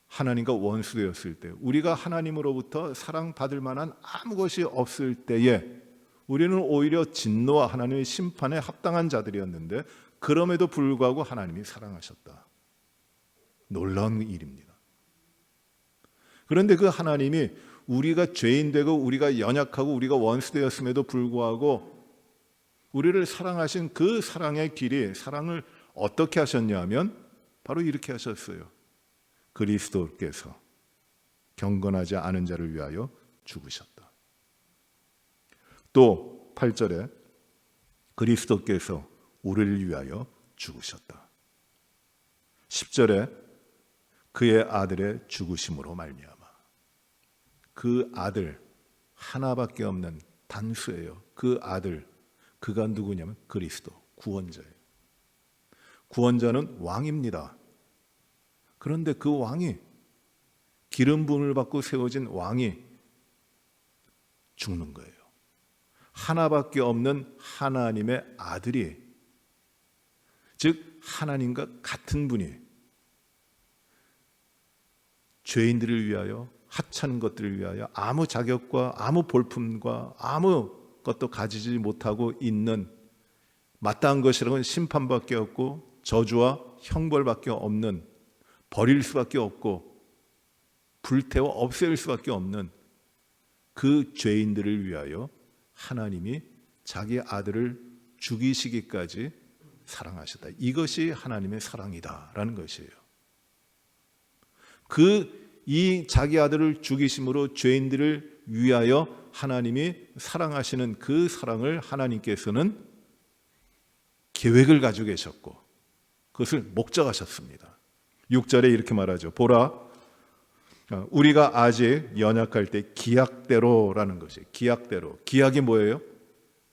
하나님과 원수 되었을 때, 우리가 하나님으로부터 사랑받을 만한 아무 것이 없을 때에 우리는 오히려 진노와 하나님의 심판에 합당한 자들이었는데 그럼에도 불구하고 하나님이 사랑하셨다. 놀라운 일입니다. 그런데 그 하나님이 우리가 죄인 되고 우리가 연약하고 우리가 원수 되었음에도 불구하고 우리를 사랑하신 그 사랑의 길이, 사랑을 어떻게 하셨냐 하면 바로 이렇게 하셨어요. 그리스도께서 경건하지 않은 자를 위하여 죽으셨다. 또 8절에 그리스도께서 우리를 위하여 죽으셨다. 10절에 그의 아들의 죽으심으로 말미암아. 그 아들 하나밖에 없는 단수예요. 그 아들, 그가 누구냐면 그리스도, 구원자예요. 구원자는 왕입니다. 그런데 그 왕이, 기름 부음을 받고 세워진 왕이 죽는 거예요. 하나밖에 없는 하나님의 아들이, 즉 하나님과 같은 분이 죄인들을 위하여, 하찮은 것들을 위하여 아무 자격과 아무 볼품과 아무 것도 가지지 못하고 있는, 마땅한 것이라고는 심판밖에 없고 저주와 형벌밖에 없는, 버릴 수밖에 없고 불태워 없앨 수밖에 없는 그 죄인들을 위하여 하나님이 자기 아들을 죽이시기까지 사랑하셨다. 이것이 하나님의 사랑이다라는 것이에요. 이 자기 아들을 죽이심으로 죄인들을 위하여 하나님이 사랑하시는 그 사랑을 하나님께서는 계획을 가지고 계셨고 그것을 목적하셨습니다. 6절에 이렇게 말하죠. 보라, 우리가 아직 연약할 때 기약대로라는 것이에요. 기약대로. 기약이 뭐예요?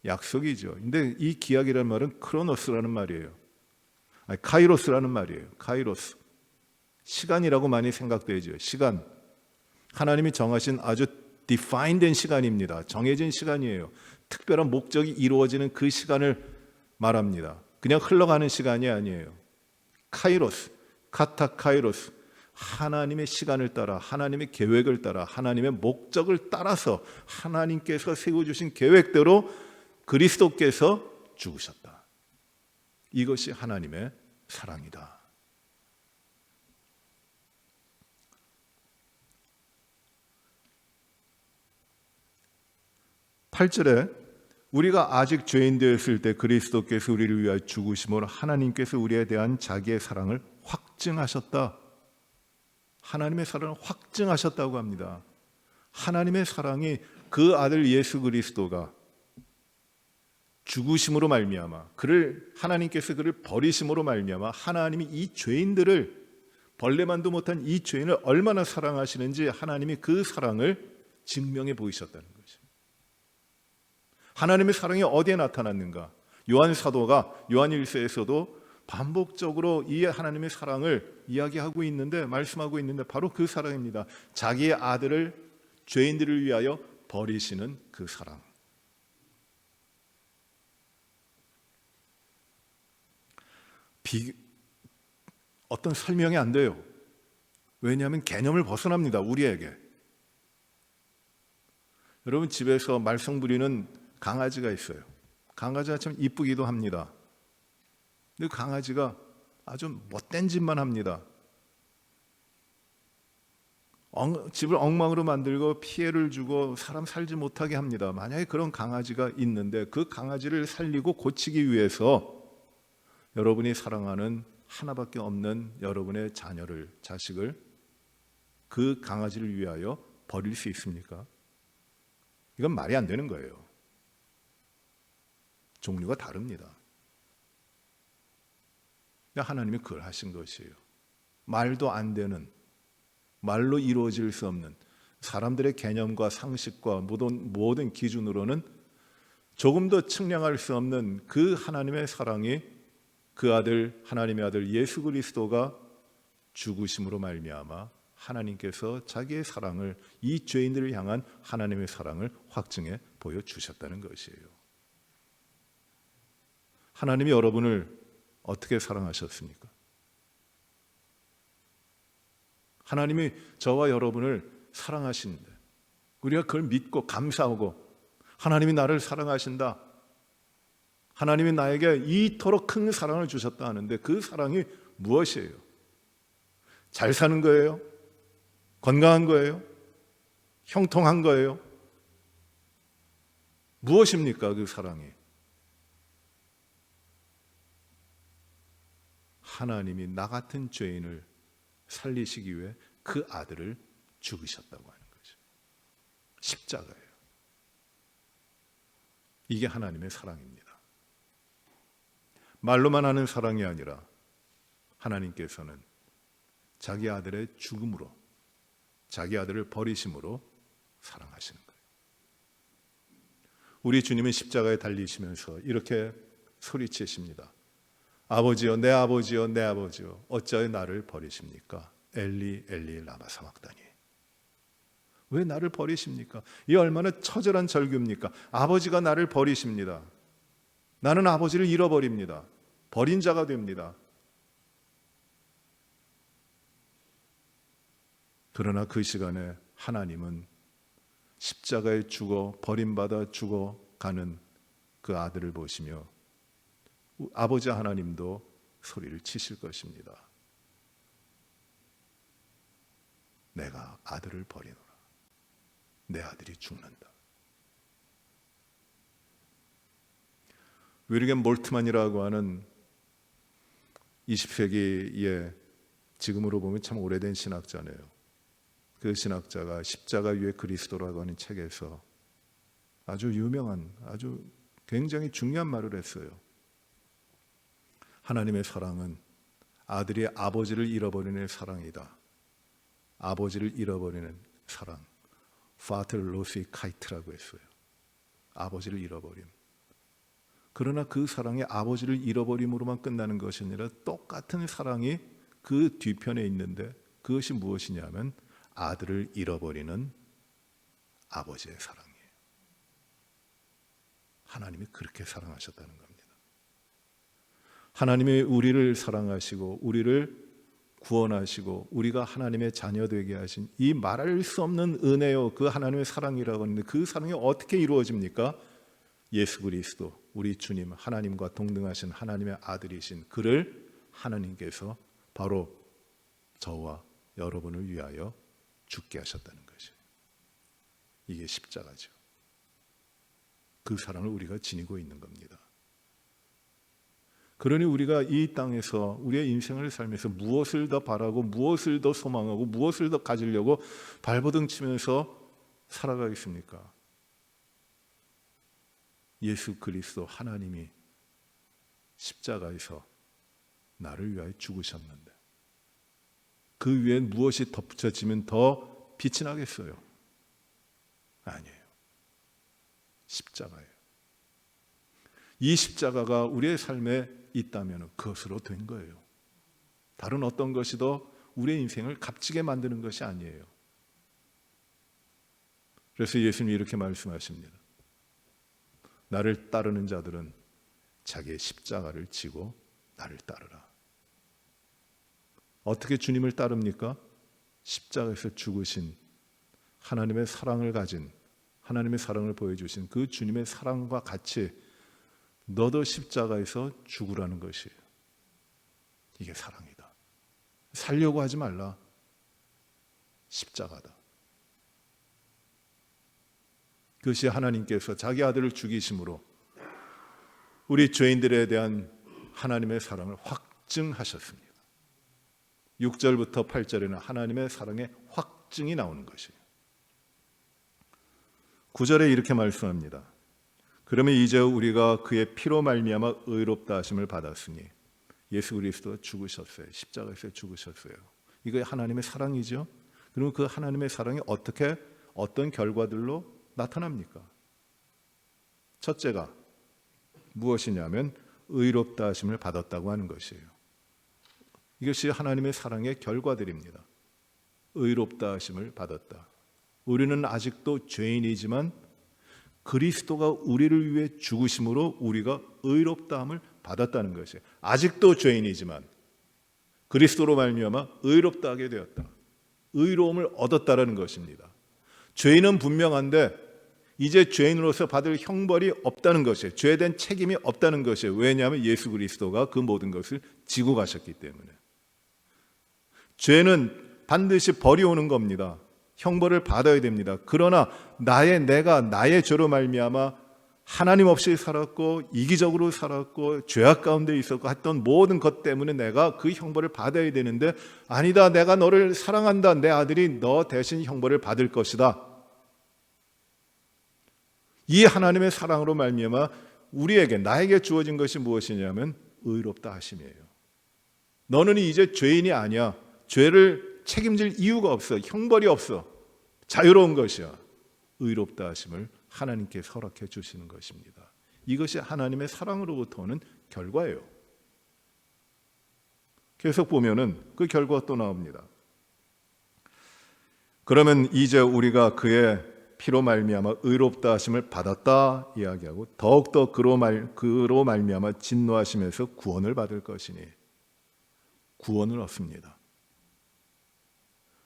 약속이죠. 근데 이 기약이라는 말은 크로노스라는 말이에요. 아니, 카이로스라는 말이에요. 카이로스. 시간이라고 많이 생각되죠. 시간. 하나님이 정하신 아주 디파인된 시간입니다. 정해진 시간이에요. 특별한 목적이 이루어지는 그 시간을 말합니다. 그냥 흘러가는 시간이 아니에요. 카이로스, 카타카이로스. 하나님의 시간을 따라, 하나님의 계획을 따라, 하나님의 목적을 따라서 하나님께서 세워주신 계획대로 그리스도께서 죽으셨다. 이것이 하나님의 사랑이다. 8절에 우리가 아직 죄인 되었을 때 그리스도께서 우리를 위하여 죽으심으로 하나님께서 우리에 대한 자기의 사랑을 확증하셨다. 하나님의 사랑을 확증하셨다고 합니다. 하나님의 사랑이 그 아들 예수 그리스도가 죽으심으로 말미암아, 하나님께서 그를 버리심으로 말미암아 하나님이 이 죄인들을, 벌레만도 못한 이 죄인을 얼마나 사랑하시는지 하나님이 그 사랑을 증명해 보이셨다는 거죠. 하나님의 사랑이 어디에 나타났는가? 요한 사도가 요한 1서에서도 반복적으로 이 하나님의 사랑을 이야기하고 있는데, 말씀하고 있는데 바로 그 사랑입니다. 자기의 아들을 죄인들을 위하여 버리시는 그 사랑. 어떤 설명이 안 돼요. 왜냐하면 개념을 벗어납니다. 우리에게. 여러분, 집에서 말썽 부리는 강아지가 있어요. 강아지가 참 이쁘기도 합니다. 근데 강아지가 아주 못된 짓만 합니다. 집을 엉망으로 만들고 피해를 주고 사람 살지 못하게 합니다. 만약에 그런 강아지가 있는데 그 강아지를 살리고 고치기 위해서 여러분이 사랑하는 하나밖에 없는 여러분의 자식을 그 강아지를 위하여 버릴 수 있습니까? 이건 말이 안 되는 거예요. 종류가 다릅니다. 하나님이 그걸 하신 것이에요. 말도 안 되는, 말로 이루어질 수 없는, 사람들의 개념과 상식과 모든 기준으로는 조금 더 측량할 수 없는 그 하나님의 사랑이 그 아들, 하나님의 아들 예수 그리스도가 죽으심으로 말미암아 하나님께서 자기의 사랑을, 이 죄인들을 향한 하나님의 사랑을 확증해 보여주셨다는 것이에요. 하나님이 여러분을 어떻게 사랑하셨습니까? 하나님이 저와 여러분을 사랑하시는데 우리가 그걸 믿고 감사하고, 하나님이 나를 사랑하신다, 하나님이 나에게 이토록 큰 사랑을 주셨다 하는데 그 사랑이 무엇이에요? 잘 사는 거예요? 건강한 거예요? 형통한 거예요? 무엇입니까? 그 사랑이 하나님이 나 같은 죄인을 살리시기 위해 그 아들을 죽으셨다고 하는 거죠. 십자가예요. 이게 하나님의 사랑입니다. 말로만 하는 사랑이 아니라 하나님께서는 자기 아들의 죽음으로, 자기 아들을 버리심으로 사랑하시는 거예요. 우리 주님은 십자가에 달리시면서 이렇게 소리치십니다. 아버지여, 내 아버지여, 내 아버지여, 어찌하여 나를 버리십니까? 엘리 엘리 라마 사막다니. 왜 나를 버리십니까? 이 얼마나 처절한 절규입니까? 아버지가 나를 버리십니다. 나는 아버지를 잃어버립니다. 버린 자가 됩니다. 그러나 그 시간에 하나님은 십자가에 죽어 버림받아 죽어가는 그 아들을 보시며 아버지 하나님도 소리를 치실 것입니다. 내가 아들을 버리노라. 내 아들이 죽는다. 위르겐 몰트만이라고 하는 20세기의, 지금으로 보면 참 오래된 신학자네요. 그 신학자가 십자가 위의 그리스도라고 하는 책에서 아주 유명한, 아주 굉장히 중요한 말을 했어요. 하나님의 사랑은 아들이 아버지를 잃어버리는 사랑이다. 아버지를 잃어버리는 사랑. 파터 로시 카이트라고 했어요. 아버지를 잃어버림. 그러나 그 사랑이 아버지를 잃어버림으로만 끝나는 것이 아니라 똑같은 사랑이 그 뒤편에 있는데, 그것이 무엇이냐면 아들을 잃어버리는 아버지의 사랑이에요. 하나님이 그렇게 사랑하셨다는 겁니다. 하나님이 우리를 사랑하시고 우리를 구원하시고 우리가 하나님의 자녀 되게 하신 이 말할 수 없는 은혜요, 그 하나님의 사랑이라고 하는데 그 사랑이 어떻게 이루어집니까? 예수 그리스도, 우리 주님, 하나님과 동등하신 하나님의 아들이신 그를 하나님께서 바로 저와 여러분을 위하여 죽게 하셨다는 것이에요. 이게 십자가죠. 그 사랑을 우리가 지니고 있는 겁니다. 그러니 우리가 이 땅에서 우리의 인생을 살면서 무엇을 더 바라고 무엇을 더 소망하고 무엇을 더 가지려고 발버둥 치면서 살아가겠습니까? 예수 그리스도 하나님이 십자가에서 나를 위하여 죽으셨는데 그 위에 무엇이 덧붙여지면 더 빛이 나겠어요? 아니에요. 십자가예요. 이 십자가가 우리의 삶에 있다면 그것으로 된 거예요. 다른 어떤 것이 더 우리의 인생을 값지게 만드는 것이 아니에요. 그래서 예수님이 이렇게 말씀하십니다. 나를 따르는 자들은 자기의 십자가를 지고 나를 따르라. 어떻게 주님을 따릅니까? 십자가에서 죽으신 하나님의 사랑을 가진, 하나님의 사랑을 보여주신 그 주님의 사랑과 같이 너도 십자가에서 죽으라는 것이에요. 이게 사랑이다. 살려고 하지 말라. 십자가다. 그것이 하나님께서 자기 아들을 죽이심으로 우리 죄인들에 대한 하나님의 사랑을 확증하셨습니다. 6절부터 8절에는 하나님의 사랑의 확증이 나오는 것이에요. 9절에 이렇게 말씀합니다. 그러면 이제 우리가 그의 피로 말미암아 의롭다 하심을 받았으니, 예수 그리스도가 죽으셨어요. 십자가에서 죽으셨어요. 이거 하나님의 사랑이죠. 그러면 그 하나님의 사랑이 어떤 결과들로 나타납니까? 첫째가 무엇이냐면 의롭다 하심을 받았다고 하는 것이에요. 이것이 하나님의 사랑의 결과들입니다. 의롭다 하심을 받았다. 우리는 아직도 죄인이지만 그리스도가 우리를 위해 죽으심으로 우리가 의롭다함을 받았다는 것이에요. 아직도 죄인이지만 그리스도로 말미암아 의롭다 하게 되었다. 의로움을 얻었다라는 것입니다. 죄인은 분명한데 이제 죄인으로서 받을 형벌이 없다는 것이에요. 죄에 대한 책임이 없다는 것이에요. 왜냐하면 예수 그리스도가 그 모든 것을 지고 가셨기 때문에. 죄는 반드시 벌이 오는 겁니다. 형벌을 받아야 됩니다. 그러나 내가 나의 죄로 말미암아 하나님 없이 살았고 이기적으로 살았고 죄악 가운데 있었고 했던 모든 것 때문에 내가 그 형벌을 받아야 되는데, 아니다, 내가 너를 사랑한다, 내 아들이 너 대신 형벌을 받을 것이다. 이 하나님의 사랑으로 말미암아 나에게 주어진 것이 무엇이냐면 의롭다 하심이에요. 너는 이제 죄인이 아니야. 죄를 책임질 이유가 없어. 형벌이 없어. 자유로운 것이야. 의롭다 하심을 하나님께 허락해 주시는 것입니다. 이것이 하나님의 사랑으로부터 오는 결과예요. 계속 보면은 그 결과가 또 나옵니다. 그러면 이제 우리가 그의 피로 말미암아 의롭다 하심을 받았다 이야기하고, 더욱더 그로 말미암아 진노하심에서 구원을 받을 것이니, 구원을 얻습니다.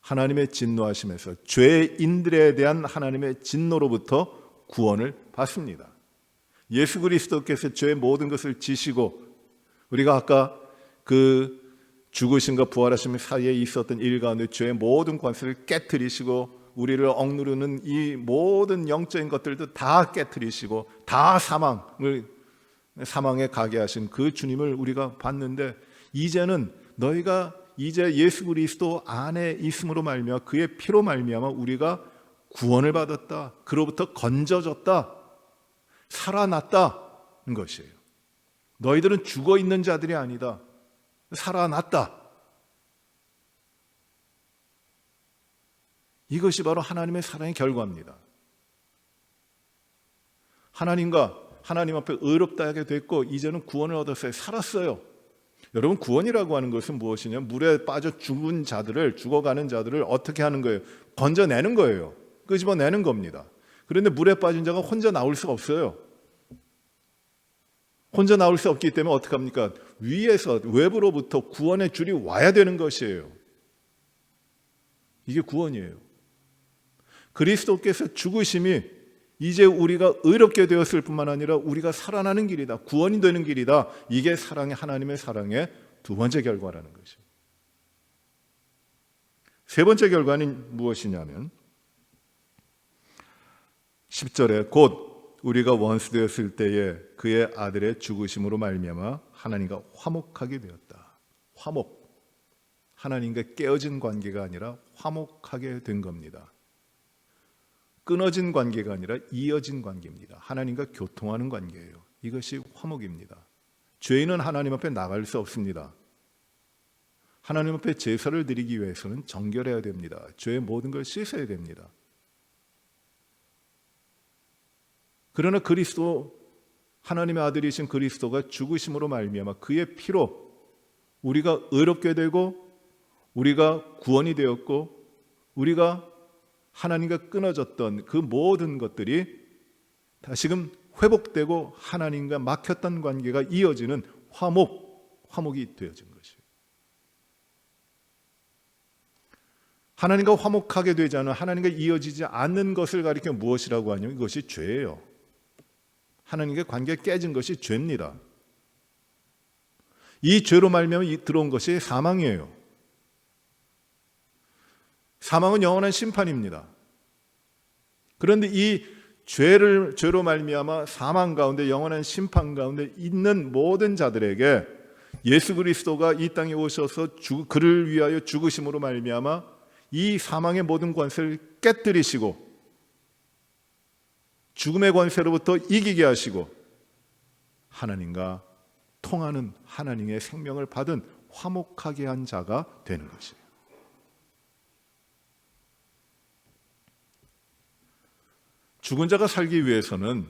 하나님의 진노하심에서, 죄인들에 대한 하나님의 진노로부터 구원을 받습니다. 예수 그리스도께서 죄의 모든 것을 지시고, 우리가 아까 그 죽으심과 부활하심 사이에 있었던 일 가운데 죄의 모든 관습을 깨트리시고 우리를 억누르는 이 모든 영적인 것들도 다 깨트리시고 다 사망에 가게 하신 그 주님을 우리가 봤는데, 이제는 너희가 이제 예수 그리스도 안에 있음으로 말미암아 그의 피로 말미암아 우리가 구원을 받았다. 그로부터 건져졌다. 살아났다는 것이에요. 너희들은 죽어 있는 자들이 아니다. 살아났다. 이것이 바로 하나님의 사랑의 결과입니다. 하나님 앞에 의롭다 하게 됐고 이제는 구원을 얻었어요. 살았어요. 여러분, 구원이라고 하는 것은 무엇이냐? 물에 빠져 죽어가는 자들을 어떻게 하는 거예요? 건져내는 거예요. 끄집어내는 겁니다. 그런데 물에 빠진 자가 혼자 나올 수가 없어요. 혼자 나올 수 없기 때문에 어떻게 합니까? 위에서, 외부로부터 구원의 줄이 와야 되는 것이에요. 이게 구원이에요. 그리스도께서 죽으심이 이제 우리가 의롭게 되었을 뿐만 아니라 우리가 살아나는 길이다. 구원이 되는 길이다. 이게 하나님의 사랑의 두 번째 결과라는 것이에요. 세 번째 결과는 무엇이냐면 10절에 곧 우리가 원수 되었을 때에 그의 아들의 죽으심으로 말미암아 하나님과 화목하게 되었다. 화목. 하나님과 깨어진 관계가 아니라 화목하게 된 겁니다. 끊어진 관계가 아니라 이어진 관계입니다. 하나님과 교통하는 관계예요. 이것이 화목입니다. 죄인은 하나님 앞에 나갈 수 없습니다. 하나님 앞에 제사를 드리기 위해서는 정결해야 됩니다. 죄의 모든 걸 씻어야 됩니다. 그러나 하나님의 아들이신 그리스도가 죽으심으로 말미암아 그의 피로 우리가 의롭게 되고 우리가 구원이 되었고 우리가 하나님과 끊어졌던 그 모든 것들이 다시금 회복되고 하나님과 막혔던 관계가 이어지는 화목이 되어진 것이에요. 하나님과 화목하게 되지 않은, 하나님과 이어지지 않는 것을 가리켜 무엇이라고 하냐면 이것이 죄예요. 하나님과 관계가 깨진 것이 죄입니다. 이 죄로 말미암아 들어온 것이 사망이에요. 사망은 영원한 심판입니다. 그런데 이 죄로 말미암아 사망 가운데, 영원한 심판 가운데 있는 모든 자들에게 예수 그리스도가 이 땅에 오셔서 그를 위하여 죽으심으로 말미암아 이 사망의 모든 권세를 깨뜨리시고 죽음의 권세로부터 이기게 하시고 하나님과 통하는 하나님의 생명을 받은 화목하게 한 자가 되는 것이에요. 죽은 자가 살기 위해서는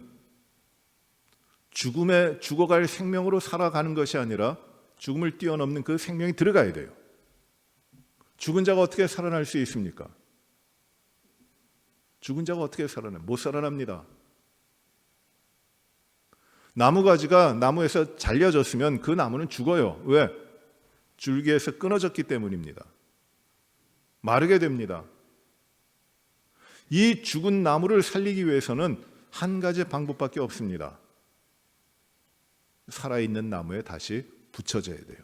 죽음에 죽어갈 생명으로 살아가는 것이 아니라 죽음을 뛰어넘는 그 생명이 들어가야 돼요. 죽은 자가 어떻게 살아날 수 있습니까? 죽은 자가 어떻게 살아나요? 못 살아납니다. 나무가지가 나무에서 잘려졌으면 그 나무는 죽어요. 왜? 줄기에서 끊어졌기 때문입니다. 마르게 됩니다. 이 죽은 나무를 살리기 위해서는 한 가지 방법밖에 없습니다. 살아있는 나무에 다시 붙여져야 돼요.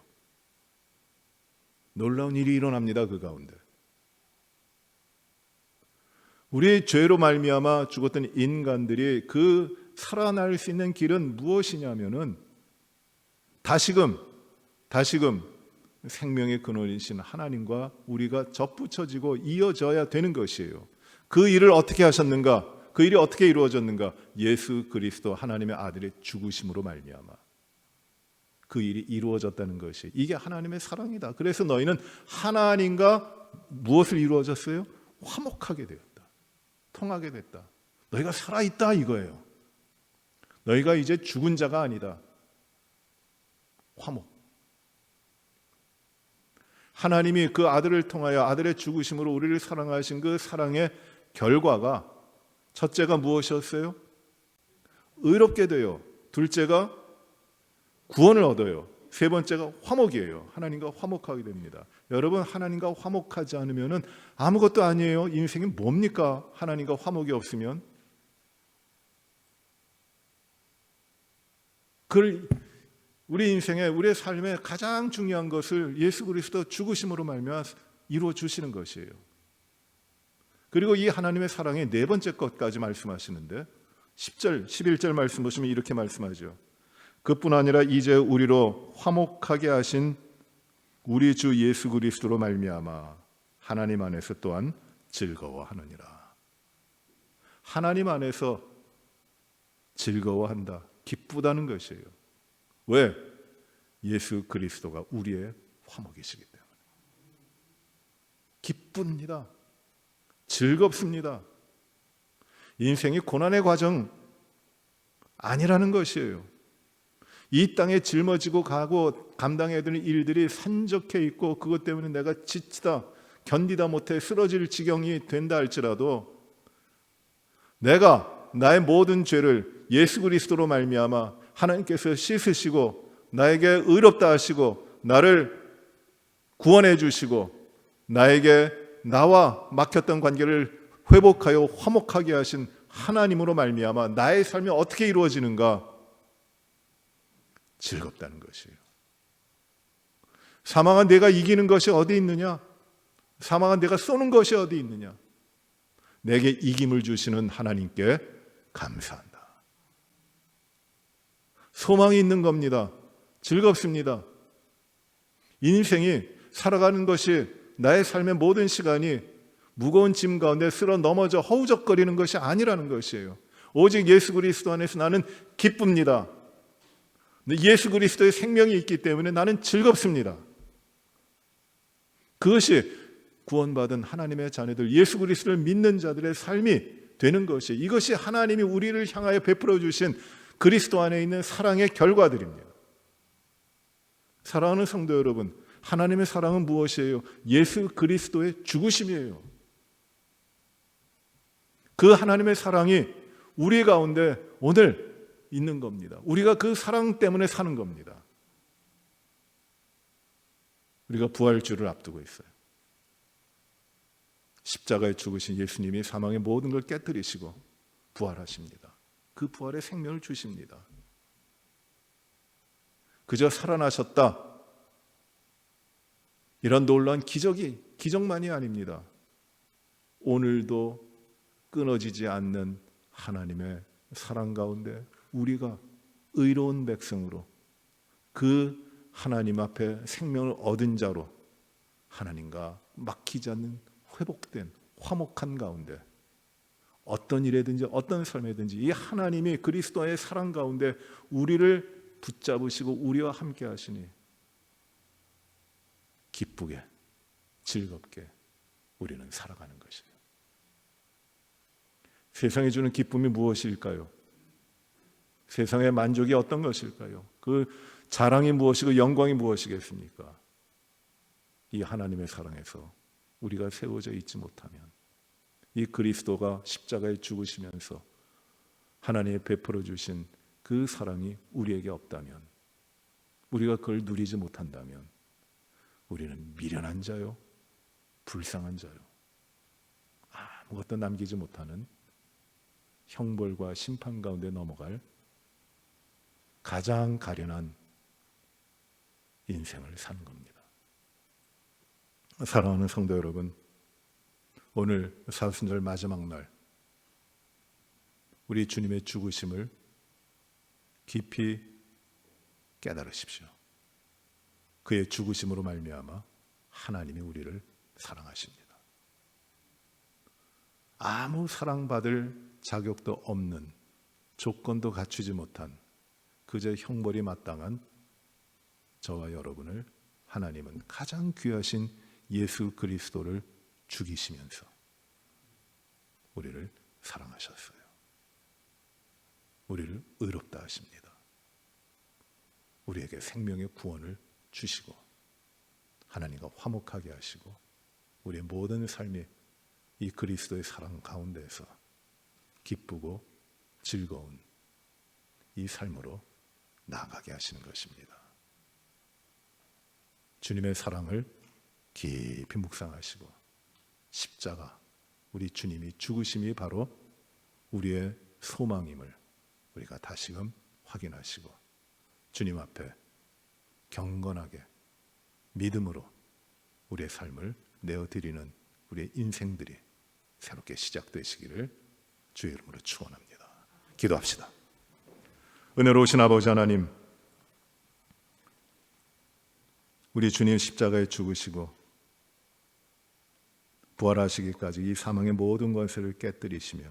놀라운 일이 일어납니다. 그 가운데 우리의 죄로 말미암아 죽었던 인간들이 그 살아날 수 있는 길은 무엇이냐면은 다시금 생명의 근원이신 하나님과 우리가 접붙여지고 이어져야 되는 것이에요. 그 일을 어떻게 하셨는가? 그 일이 어떻게 이루어졌는가? 예수 그리스도 하나님의 아들의 죽으심으로 말미암아 그 일이 이루어졌다는 것이, 이게 하나님의 사랑이다. 그래서 너희는 하나님과 무엇을 이루어졌어요? 화목하게 되었다. 통하게 됐다. 너희가 살아있다 이거예요. 너희가 이제 죽은 자가 아니다. 화목. 하나님이 그 아들을 통하여 아들의 죽으심으로 우리를 사랑하신 그 사랑의 결과가, 첫째가 무엇이었어요? 의롭게 돼요. 둘째가 구원을 얻어요. 세 번째가 화목이에요. 하나님과 화목하게 됩니다. 여러분, 하나님과 화목하지 않으면 아무것도 아니에요. 인생이 뭡니까? 하나님과 화목이 없으면. 우리 인생에, 우리의 삶에 가장 중요한 것을 예수 그리스도 죽으심으로 말미암아 이루어 주시는 것이에요. 그리고 이 하나님의 사랑의 네 번째 것까지 말씀하시는데 10절, 11절 말씀 보시면 이렇게 말씀하죠. 그뿐 아니라 이제 우리로 화목하게 하신 우리 주 예수 그리스도로 말미암아 하나님 안에서 또한 즐거워하느니라. 하나님 안에서 즐거워한다, 기쁘다는 것이에요. 왜? 예수 그리스도가 우리의 화목이시기 때문에 기쁩니다. 즐겁습니다. 인생이 고난의 과정 아니라는 것이에요. 이 땅에 짊어지고 가고 감당해야 되는 일들이 산적해 있고 그것 때문에 내가 지치다 견디다 못해 쓰러질 지경이 된다 할지라도 내가 나의 모든 죄를 예수 그리스도로 말미암아 하나님께서 씻으시고 나에게 의롭다 하시고 나를 구원해 주시고 나에게 나와 막혔던 관계를 회복하여 화목하게 하신 하나님으로 말미암아 나의 삶이 어떻게 이루어지는가? 즐겁다는 것이에요. 사망한 내가 이기는 것이 어디 있느냐? 사망한 내가 쏘는 것이 어디 있느냐? 내게 이김을 주시는 하나님께 감사한다. 소망이 있는 겁니다. 즐겁습니다. 인생이 살아가는 것이, 나의 삶의 모든 시간이 무거운 짐 가운데 쓸어 넘어져 허우적거리는 것이 아니라는 것이에요. 오직 예수 그리스도 안에서 나는 기쁩니다. 예수 그리스도의 생명이 있기 때문에 나는 즐겁습니다. 그것이 구원받은 하나님의 자녀들, 예수 그리스도를 믿는 자들의 삶이 되는 것이, 이것이 하나님이 우리를 향하여 베풀어 주신 그리스도 안에 있는 사랑의 결과들입니다. 사랑하는 성도 여러분, 하나님의 사랑은 무엇이에요? 예수 그리스도의 죽으심이에요. 그 하나님의 사랑이 우리 가운데 오늘 있는 겁니다. 우리가 그 사랑 때문에 사는 겁니다. 우리가 부활주를 앞두고 있어요. 십자가에 죽으신 예수님이 사망의 모든 걸 깨뜨리시고 부활하십니다. 그 부활의 생명을 주십니다. 그저 살아나셨다, 이런 놀라운 기적만이 아닙니다. 오늘도 끊어지지 않는 하나님의 사랑 가운데 우리가 의로운 백성으로 그 하나님 앞에 생명을 얻은 자로 하나님과 막히지 않는 회복된 화목한 가운데 어떤 일에든지 어떤 삶에든지 이 하나님이 그리스도의 사랑 가운데 우리를 붙잡으시고 우리와 함께 하시니 기쁘게 즐겁게 우리는 살아가는 것이에요. 세상이 주는 기쁨이 무엇일까요? 세상의 만족이 어떤 것일까요? 그 자랑이 무엇이고 영광이 무엇이겠습니까? 이 하나님의 사랑에서 우리가 세워져 있지 못하면, 이 그리스도가 십자가에 죽으시면서 하나님이 베풀어 주신 그 사랑이 우리에게 없다면, 우리가 그걸 누리지 못한다면 우리는 미련한 자요, 불쌍한 자요, 아무것도 남기지 못하는 형벌과 심판 가운데 넘어갈 가장 가련한 인생을 사는 겁니다. 사랑하는 성도 여러분, 오늘 사순절 마지막 날 우리 주님의 죽으심을 깊이 깨달으십시오. 그의 죽으심으로 말미암아 하나님이 우리를 사랑하십니다. 아무 사랑받을 자격도 없는, 조건도 갖추지 못한 그저 형벌이 마땅한 저와 여러분을 하나님은 가장 귀하신 예수 그리스도를 죽이시면서 우리를 사랑하셨어요. 우리를 의롭다 하십니다. 우리에게 생명의 구원을 주시고 하나님과 화목하게 하시고 우리의 모든 삶이 이 그리스도의 사랑 가운데에서 기쁘고 즐거운 이 삶으로 나아가게 하시는 것입니다. 주님의 사랑을 깊이 묵상하시고 십자가, 우리 주님이 죽으심이 바로 우리의 소망임을 우리가 다시금 확인하시고 주님 앞에 경건하게 믿음으로 우리의 삶을 내어드리는 우리의 인생들이 새롭게 시작되시기를 주의 이름으로 축원합니다. 기도합시다. 은혜로우신 아버지 하나님, 우리 주님 십자가에 죽으시고 부활하시기까지 이 사망의 모든 권세를 깨뜨리시며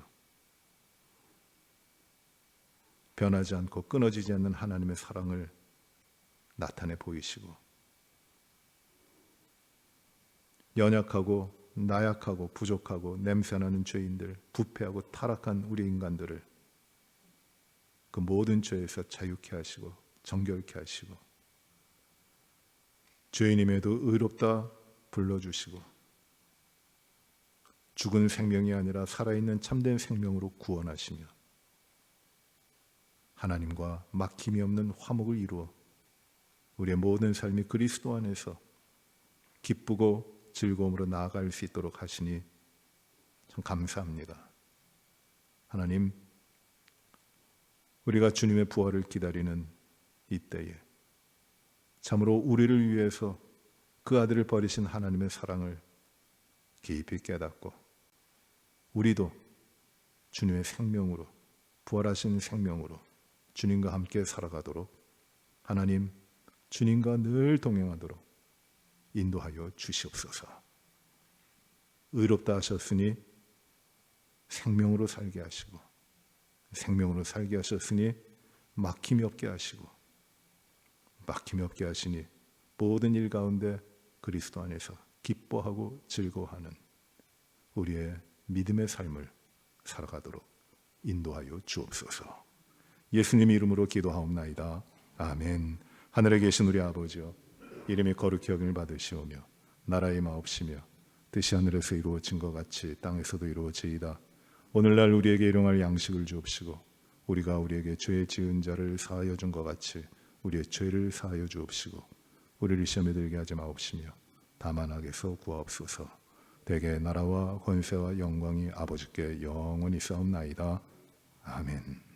변하지 않고 끊어지지 않는 하나님의 사랑을 나타내 보이시고 연약하고 나약하고 부족하고 냄새나는 죄인들, 부패하고 타락한 우리 인간들을 그 모든 죄에서 자유케 하시고 정결케 하시고 죄인임에도 의롭다 불러주시고 죽은 생명이 아니라 살아있는 참된 생명으로 구원하시며 하나님과 막힘이 없는 화목을 이루어 우리의 모든 삶이 그리스도 안에서 기쁘고 즐거움으로 나아갈 수 있도록 하시니 참 감사합니다. 하나님, 우리가 주님의 부활을 기다리는 이때에 참으로 우리를 위해서 그 아들을 버리신 하나님의 사랑을 깊이 깨닫고 우리도 주님의 생명으로, 부활하신 생명으로 주님과 함께 살아가도록 하나님, 주님과 늘 동행하도록 인도하여 주시옵소서. 의롭다 하셨으니 생명으로 살게 하시고 생명으로 살게 하셨으니 막힘이 없게 하시고 막힘이 없게 하시니 모든 일 가운데 그리스도 안에서 기뻐하고 즐거워하는 우리의 믿음의 삶을 살아가도록 인도하여 주옵소서. 예수님 이름으로 기도하옵나이다. 아멘. 하늘에 계신 우리 아버지여, 이름이 거룩히 여김을 받으시오며 나라의 마옵시며 뜻이 하늘에서 이루어진 것 같이 땅에서도 이루어지이다. 오늘날 우리에게 일용할 양식을 주옵시고 우리가 우리에게 죄 지은 자를 사하여 준 것 같이 우리의 죄를 사하여 주옵시고 우리를 시험에 들게 하지 마옵시며 다만 악에서 구하옵소서. 대개 나라와 권세와 영광이 아버지께 영원히 싸움나이다. 아멘.